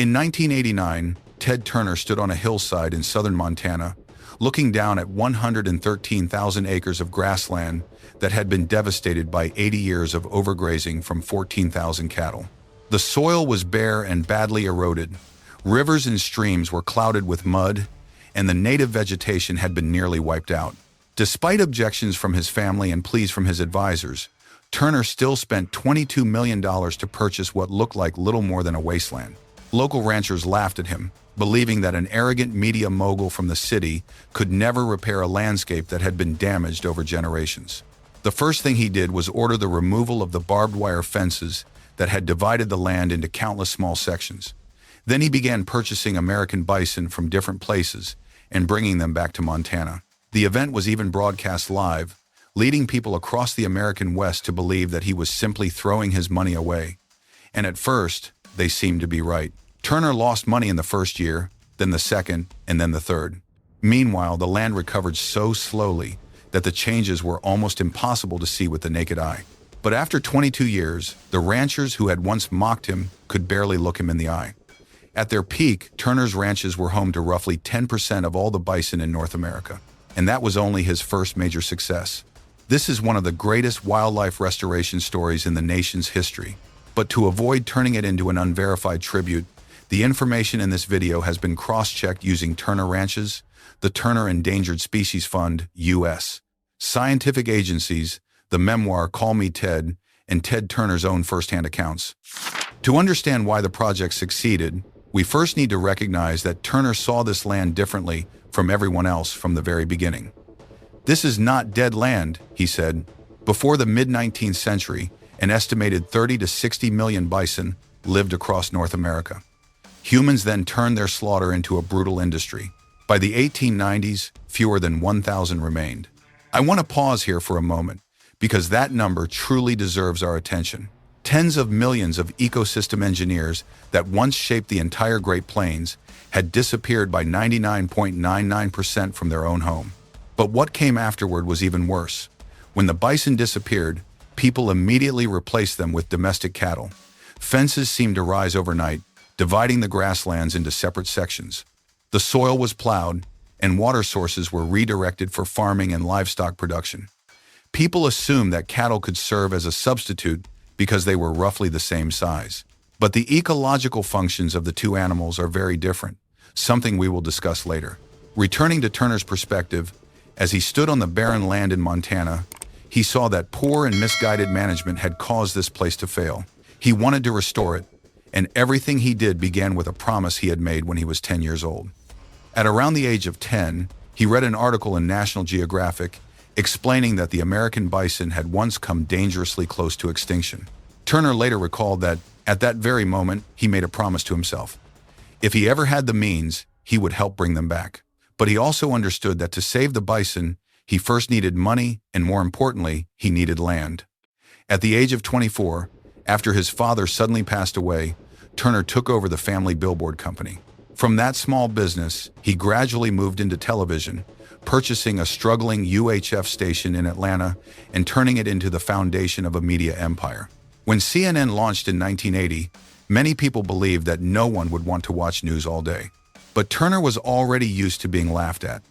In 1989, Ted Turner stood on a hillside in southern Montana, looking down at 113,000 acres of grassland that had been devastated by 80 years of overgrazing from 14,000 cattle. The soil was bare and badly eroded. Rivers and streams were clouded with mud, and the native vegetation had been nearly wiped out. Despite objections from his family and pleas from his advisors, Turner still spent $22 million to purchase what looked like little more than a wasteland. Local ranchers laughed at him, believing that an arrogant media mogul from the city could never repair a landscape that had been damaged over generations. The first thing he did was order the removal of the barbed wire fences that had divided the land into countless small sections. Then he began purchasing American bison from different places and bringing them back to Montana. The event was even broadcast live, leading people across the American West to believe that he was simply throwing his money away. And at first, they seemed to be right. Turner lost money in the first year, then the second, and then the third. Meanwhile, the land recovered so slowly that the changes were almost impossible to see with the naked eye. But after 22 years, the ranchers who had once mocked him could barely look him in the eye. At their peak, Turner's ranches were home to roughly 10% of all the bison in North America, and that was only his first major success. This is one of the greatest wildlife restoration stories in the nation's history. But to avoid turning it into an unverified tribute, the information in this video has been cross-checked using Turner Ranches, the Turner Endangered Species Fund, U.S. scientific agencies, the memoir Call Me Ted, and Ted Turner's own first-hand accounts. To understand why the project succeeded, we first need to recognize that Turner saw this land differently from everyone else from the very beginning. "This is not dead land," he said. Before the mid-19th century, an estimated 30 to 60 million bison lived across North America. Humans then turned their slaughter into a brutal industry. By the 1890s, fewer than 1,000 remained. I want to pause here for a moment, because that number truly deserves our attention. Tens of millions of ecosystem engineers that once shaped the entire Great Plains had disappeared by 99.99% from their own home. But what came afterward was even worse. When the bison disappeared, people immediately replaced them with domestic cattle. Fences seemed to rise overnight, dividing the grasslands into separate sections. The soil was plowed, and water sources were redirected for farming and livestock production. People assumed that cattle could serve as a substitute because they were roughly the same size. But the ecological functions of the two animals are very different, something we will discuss later. Returning to Turner's perspective, as he stood on the barren land in Montana, he saw that poor and misguided management had caused this place to fail. He wanted to restore it, and everything he did began with a promise he had made when he was 10 years old. At around the age of 10, he read an article in National Geographic explaining that the American bison had once come dangerously close to extinction. Turner later recalled that, at that very moment, he made a promise to himself. If he ever had the means, he would help bring them back. But he also understood that to save the bison, he first needed money, and more importantly, he needed land. At the age of 24, after his father suddenly passed away, Turner took over the family billboard company. From that small business, he gradually moved into television, purchasing a struggling UHF station in Atlanta and turning it into the foundation of a media empire. When CNN launched in 1980, many people believed that no one would want to watch news all day. But Turner was already used to being laughed at.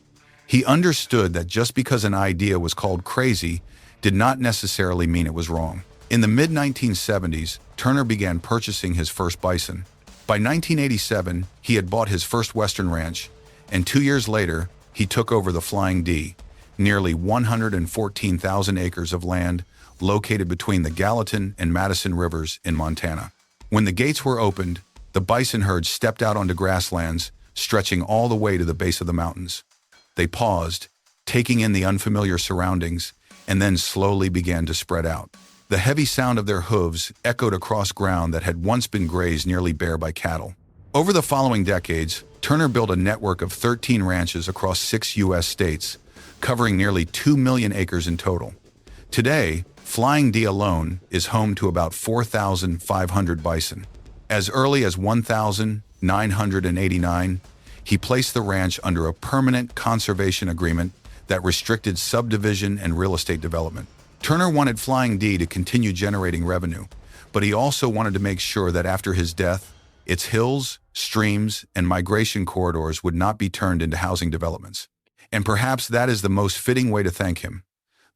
He understood that just because an idea was called crazy did not necessarily mean it was wrong. In the mid-1970s, Turner began purchasing his first bison. By 1987, he had bought his first Western ranch, and 2 years later, he took over the Flying D, nearly 114,000 acres of land located between the Gallatin and Madison Rivers in Montana. When the gates were opened, the bison herd stepped out onto grasslands, stretching all the way to the base of the mountains. They paused, taking in the unfamiliar surroundings, and then slowly began to spread out. The heavy sound of their hooves echoed across ground that had once been grazed nearly bare by cattle. Over the following decades, Turner built a network of 13 ranches across 6 U.S. states, covering nearly 2 million acres in total. Today, Flying D alone is home to about 4,500 bison. As early as 1989, he placed the ranch under a permanent conservation agreement that restricted subdivision and real estate development. Turner wanted Flying D to continue generating revenue, but he also wanted to make sure that after his death, its hills, streams, and migration corridors would not be turned into housing developments. And perhaps that is the most fitting way to thank him.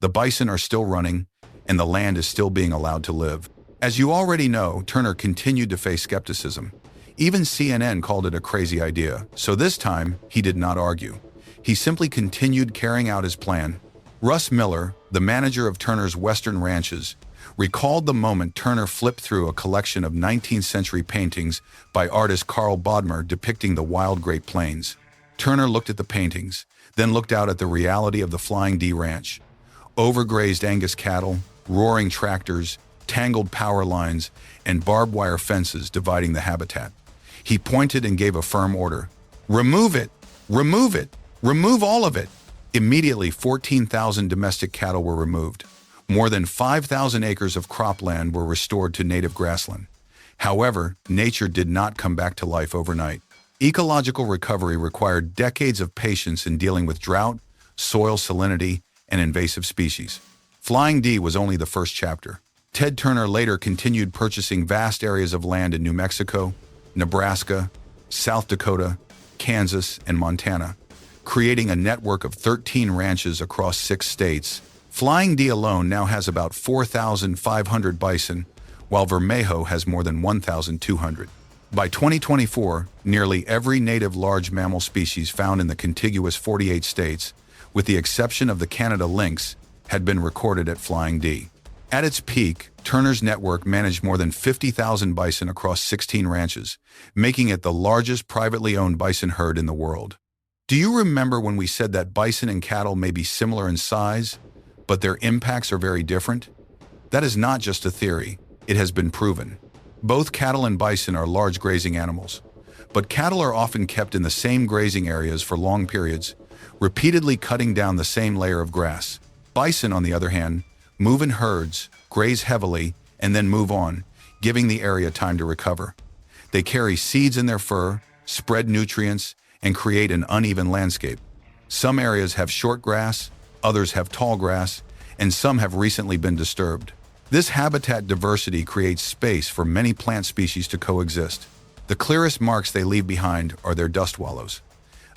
The bison are still running, and the land is still being allowed to live. As you already know, Turner continued to face skepticism. Even CNN called it a crazy idea, so this time, he did not argue. He simply continued carrying out his plan. Russ Miller, the manager of Turner's Western ranches, recalled the moment Turner flipped through a collection of 19th century paintings by artist Carl Bodmer depicting the wild Great Plains. Turner looked at the paintings, then looked out at the reality of the Flying D Ranch. Overgrazed Angus cattle, roaring tractors, tangled power lines, and barbed wire fences dividing the habitat. He pointed and gave a firm order. "Remove it! Remove it! Remove all of it!" Immediately, 14,000 domestic cattle were removed. More than 5,000 acres of cropland were restored to native grassland. However, nature did not come back to life overnight. Ecological recovery required decades of patience in dealing with drought, soil salinity, and invasive species. Flying D was only the first chapter. Ted Turner later continued purchasing vast areas of land in New Mexico, Nebraska, South Dakota, Kansas, and Montana, creating a network of 13 ranches across 6 states. Flying D alone now has about 4,500 bison, while Vermejo has more than 1,200. By 2024, nearly every native large mammal species found in the contiguous 48 states, with the exception of the Canada lynx, had been recorded at Flying D. At its peak, Turner's network managed more than 50,000 bison across 16 ranches, making it the largest privately owned bison herd in the world. Do you remember when we said that bison and cattle may be similar in size, but their impacts are very different? That is not just a theory, it has been proven. Both cattle and bison are large grazing animals, but cattle are often kept in the same grazing areas for long periods, repeatedly cutting down the same layer of grass. Bison, on the other hand, move in herds, graze heavily, and then move on, giving the area time to recover. They carry seeds in their fur, spread nutrients, and create an uneven landscape. Some areas have short grass, others have tall grass, and some have recently been disturbed. This habitat diversity creates space for many plant species to coexist. The clearest marks they leave behind are their dust wallows.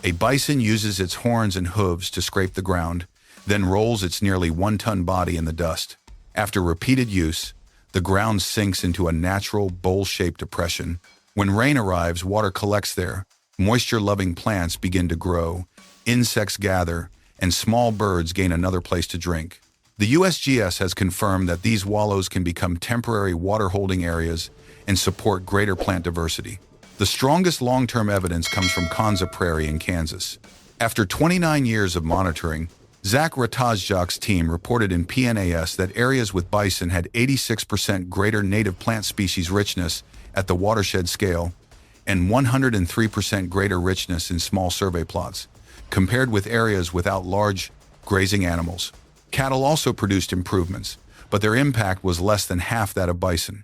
A bison uses its horns and hooves to scrape the ground, then rolls its nearly 1-ton body in the dust. After repeated use, the ground sinks into a natural bowl-shaped depression. When rain arrives, water collects there, moisture-loving plants begin to grow, insects gather, and small birds gain another place to drink. The USGS has confirmed that these wallows can become temporary water-holding areas and support greater plant diversity. The strongest long-term evidence comes from Konza Prairie in Kansas. After 29 years of monitoring, Zach Ratajczak's team reported in PNAS that areas with bison had 86% greater native plant species richness at the watershed scale and 103% greater richness in small survey plots, compared with areas without large grazing animals. Cattle also produced improvements, but their impact was less than half that of bison.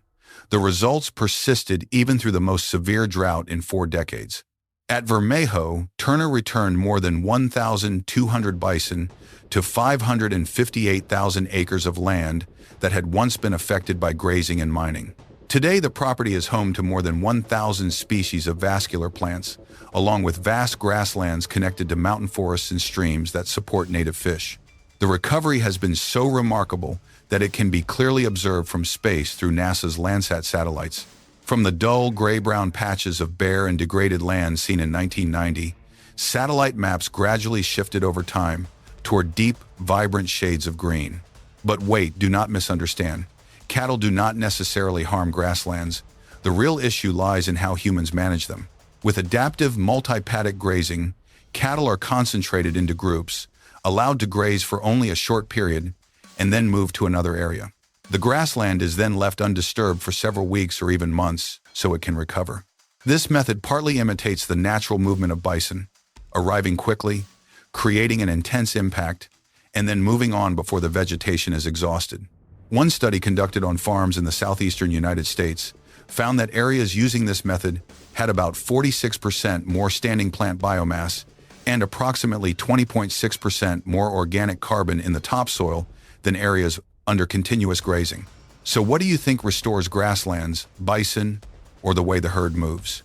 The results persisted even through the most severe drought in 4 decades. At Vermejo, Turner returned more than 1,200 bison to 558,000 acres of land that had once been affected by grazing and mining. Today, the property is home to more than 1,000 species of vascular plants, along with vast grasslands connected to mountain forests and streams that support native fish. The recovery has been so remarkable that it can be clearly observed from space through NASA's Landsat satellites. From the dull gray-brown patches of bare and degraded land seen in 1990, satellite maps gradually shifted over time toward deep, vibrant shades of green. But wait, do not misunderstand. Cattle do not necessarily harm grasslands. The real issue lies in how humans manage them. With adaptive multi-paddock grazing, cattle are concentrated into groups, allowed to graze for only a short period, and then move to another area. The grassland is then left undisturbed for several weeks or even months so it can recover. This method partly imitates the natural movement of bison, arriving quickly, creating an intense impact, and then moving on before the vegetation is exhausted. One study conducted on farms in the southeastern United States found that areas using this method had about 46% more standing plant biomass and approximately 20.6% more organic carbon in the topsoil than areas under continuous grazing. So what do you think restores grasslands, bison, or the way the herd moves.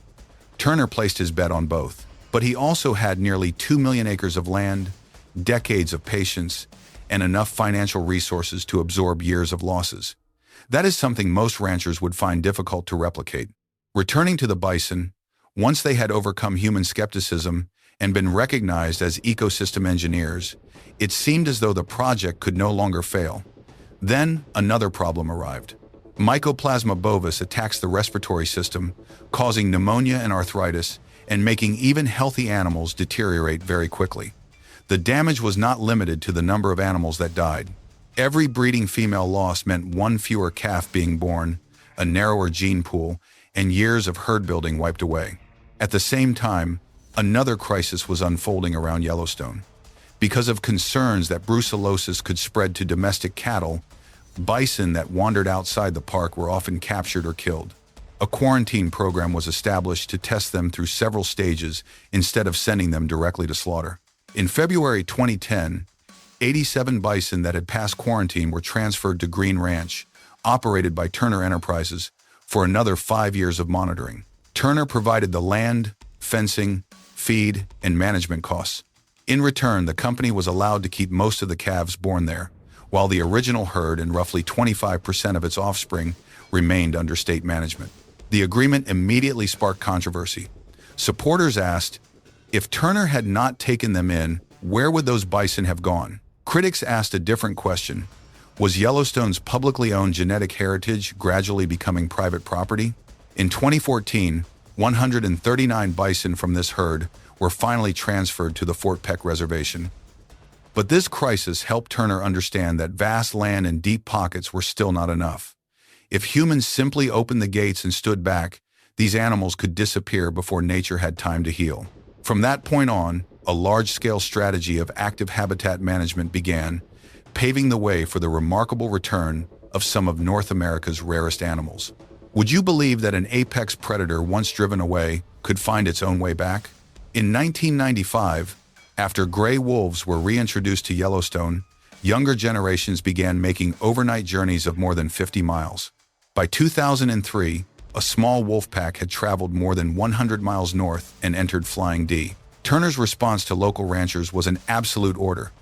Turner placed his bet on both. But he also had nearly 2 million acres of land, decades of patience, and enough financial resources to absorb years of losses. That is something most ranchers would find difficult to replicate. Returning to the bison, once they had overcome human skepticism and been recognized as ecosystem engineers, it seemed as though the project could no longer fail. Then, another problem arrived. Mycoplasma bovis attacks the respiratory system, causing pneumonia and arthritis, and making even healthy animals deteriorate very quickly. The damage was not limited to the number of animals that died. Every breeding female loss meant one fewer calf being born, a narrower gene pool, and years of herd building wiped away. At the same time, another crisis was unfolding around Yellowstone. Because of concerns that brucellosis could spread to domestic cattle, bison that wandered outside the park were often captured or killed. A quarantine program was established to test them through several stages instead of sending them directly to slaughter. In February 2010, 87 bison that had passed quarantine were transferred to Green Ranch, operated by Turner Enterprises, for another 5 years of monitoring. Turner provided the land, fencing, feed, and management costs. In return, the company was allowed to keep most of the calves born there, while the original herd and roughly 25% of its offspring remained under state management. The agreement immediately sparked controversy. Supporters asked, if Turner had not taken them in, where would those bison have gone? Critics asked a different question. Was Yellowstone's publicly owned genetic heritage gradually becoming private property? In 2014, 139 bison from this herd were finally transferred to the Fort Peck Reservation. But this crisis helped Turner understand that vast land and deep pockets were still not enough. If humans simply opened the gates and stood back, these animals could disappear before nature had time to heal. From that point on, a large-scale strategy of active habitat management began, paving the way for the remarkable return of some of North America's rarest animals. Would you believe that an apex predator once driven away could find its own way back? In 1995, after gray wolves were reintroduced to Yellowstone, younger generations began making overnight journeys of more than 50 miles. By 2003, a small wolf pack had traveled more than 100 miles north and entered Flying D. Turner's response to local ranchers was an absolute order.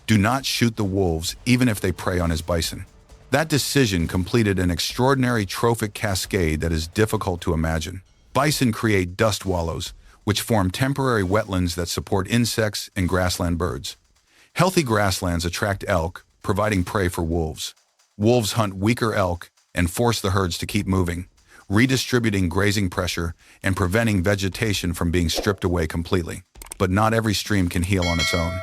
Do not shoot the wolves, even if they prey on his bison. That decision completed an extraordinary trophic cascade that is difficult to imagine. Bison create dust wallows, which form temporary wetlands that support insects and grassland birds. Healthy grasslands attract elk, providing prey for wolves. Wolves hunt weaker elk and force the herds to keep moving, redistributing grazing pressure and preventing vegetation from being stripped away completely. But not every stream can heal on its own.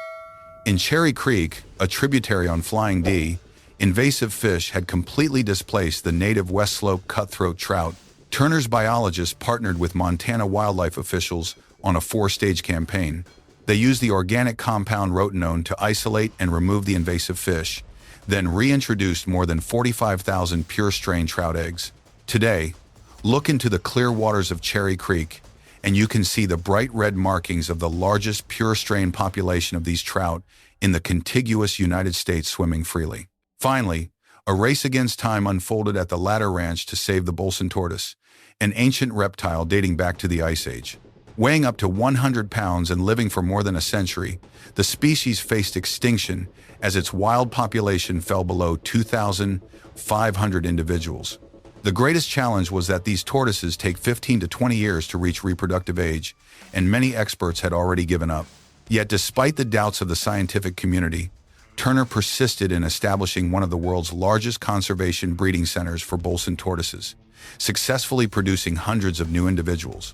In Cherry Creek, a tributary on Flying D, invasive fish had completely displaced the native West Slope cutthroat trout. Turner's biologists partnered with Montana wildlife officials on a 4-stage campaign. They used the organic compound rotenone to isolate and remove the invasive fish, then reintroduced more than 45,000 pure-strain trout eggs. Today, look into the clear waters of Cherry Creek, and you can see the bright red markings of the largest pure-strain population of these trout in the contiguous United States swimming freely. Finally, a race against time unfolded at the Ladder Ranch to save the Bolson tortoise, an ancient reptile dating back to the Ice Age. Weighing up to 100 pounds and living for more than a century, the species faced extinction as its wild population fell below 2,500 individuals. The greatest challenge was that these tortoises take 15 to 20 years to reach reproductive age, and many experts had already given up. Yet despite the doubts of the scientific community, Turner persisted in establishing one of the world's largest conservation breeding centers for Bolson tortoises, successfully producing hundreds of new individuals.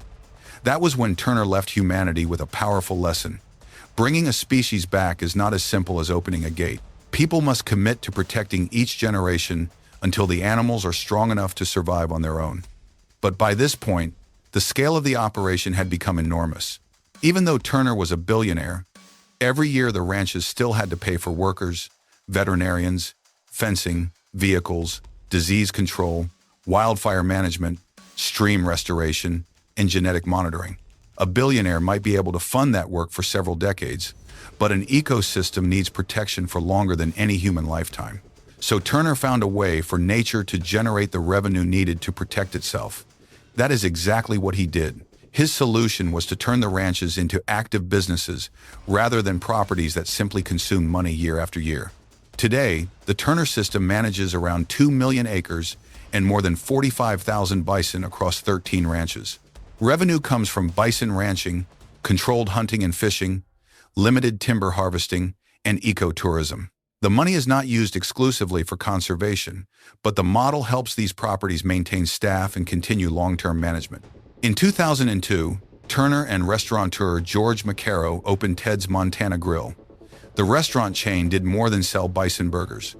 That was when Turner left humanity with a powerful lesson. Bringing a species back is not as simple as opening a gate. People must commit to protecting each generation until the animals are strong enough to survive on their own. But by this point, the scale of the operation had become enormous. Even though Turner was a billionaire, every year the ranches still had to pay for workers, veterinarians, fencing, vehicles, disease control, wildfire management, stream restoration, and genetic monitoring. A billionaire might be able to fund that work for several decades, but an ecosystem needs protection for longer than any human lifetime. So Turner found a way for nature to generate the revenue needed to protect itself. That is exactly what he did. His solution was to turn the ranches into active businesses rather than properties that simply consume money year after year. Today, the Turner system manages around 2 million acres and more than 45,000 bison across 13 ranches. Revenue comes from bison ranching, controlled hunting and fishing, limited timber harvesting, and ecotourism. The money is not used exclusively for conservation, but the model helps these properties maintain staff and continue long-term management. In 2002, Turner and restaurateur George McCarrow opened Ted's Montana Grill. The restaurant chain did more than sell bison burgers.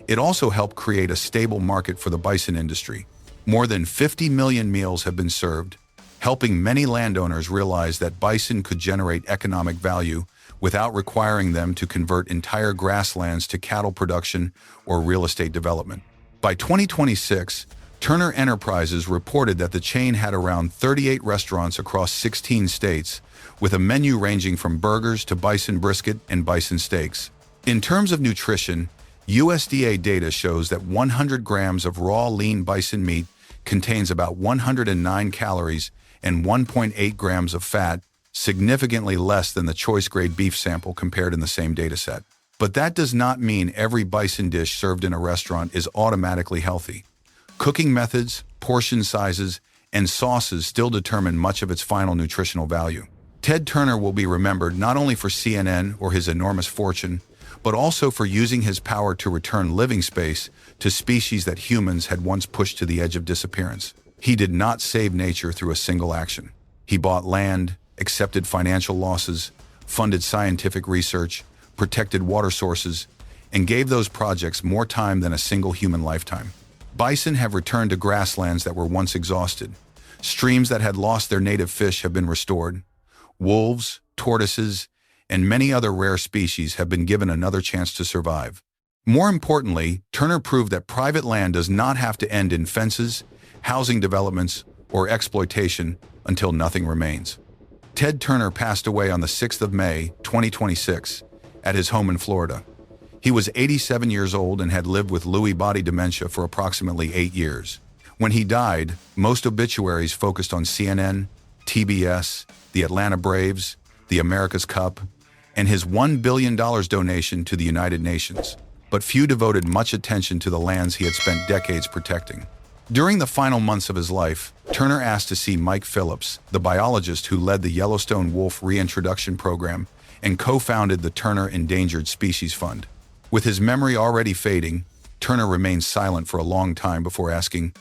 It also helped create a stable market for the bison industry. More than 50 million meals have been served, helping many landowners realize that bison could generate economic value without requiring them to convert entire grasslands to cattle production or real estate development. By 2026, Turner Enterprises reported that the chain had around 38 restaurants across 16 states, with a menu ranging from burgers to bison brisket and bison steaks. In terms of nutrition, USDA data shows that 100 grams of raw lean bison meat contains about 109 calories and 1.8 grams of fat, significantly less than the choice-grade beef sample compared in the same dataset. But that does not mean every bison dish served in a restaurant is automatically healthy. Cooking methods, portion sizes, and sauces still determine much of its final nutritional value. Ted Turner will be remembered not only for CNN or his enormous fortune, but also for using his power to return living space to species that humans had once pushed to the edge of disappearance. He did not save nature through a single action. He bought land, accepted financial losses, funded scientific research, protected water sources, and gave those projects more time than a single human lifetime. Bison have returned to grasslands that were once exhausted. Streams that had lost their native fish have been restored. Wolves, tortoises, and many other rare species have been given another chance to survive. More importantly, Turner proved that private land does not have to end in fences, housing developments, or exploitation until nothing remains. Ted Turner passed away on the 6th of May, 2026, at his home in Florida. He was 87 years old and had lived with Lewy body dementia for approximately 8 years. When he died, most obituaries focused on CNN, TBS, the Atlanta Braves, the America's Cup, and his $1 billion donation to the United Nations. But few devoted much attention to the lands he had spent decades protecting. During the final months of his life, Turner asked to see Mike Phillips, the biologist who led the Yellowstone wolf reintroduction program and co-founded the Turner Endangered Species Fund. With his memory already fading, Turner remained silent for a long time before asking,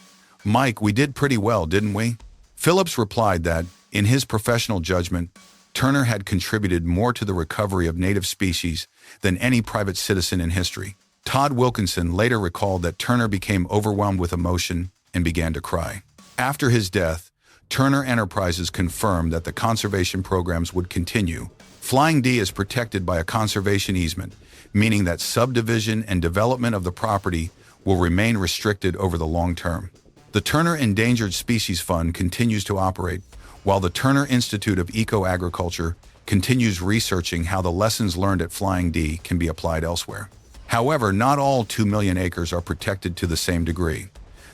"Mike, we did pretty well, didn't we?" Phillips replied that, in his professional judgment, Turner had contributed more to the recovery of native species than any private citizen in history. Todd Wilkinson later recalled that Turner became overwhelmed with emotion and began to cry. After his death, Turner Enterprises confirmed that the conservation programs would continue. Flying D is protected by a conservation easement, meaning that subdivision and development of the property will remain restricted over the long term. The Turner Endangered Species Fund continues to operate, while the Turner Institute of Eco-Agriculture continues researching how the lessons learned at Flying D can be applied elsewhere. However, not all 2 million acres are protected to the same degree.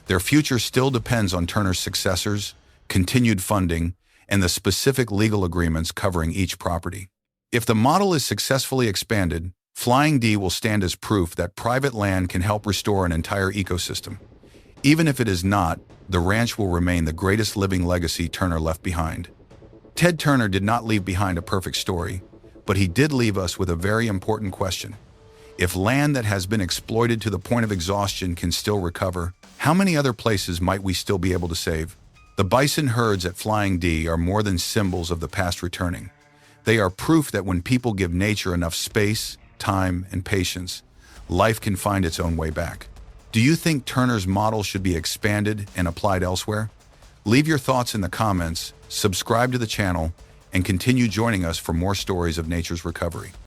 Their future still depends on Turner's successors, continued funding, and the specific legal agreements covering each property. If the model is successfully expanded, Flying D will stand as proof that private land can help restore an entire ecosystem. Even if it is not, the ranch will remain the greatest living legacy Turner left behind. Ted Turner did not leave behind a perfect story, but he did leave us with a very important question. If land that has been exploited to the point of exhaustion can still recover, how many other places might we still be able to save? The bison herds at Flying D are more than symbols of the past returning. They are proof that when people give nature enough space, time, and patience, life can find its own way back. Do you think Turner's model should be expanded and applied elsewhere? Leave your thoughts in the comments, subscribe to the channel, and continue joining us for more stories of nature's recovery.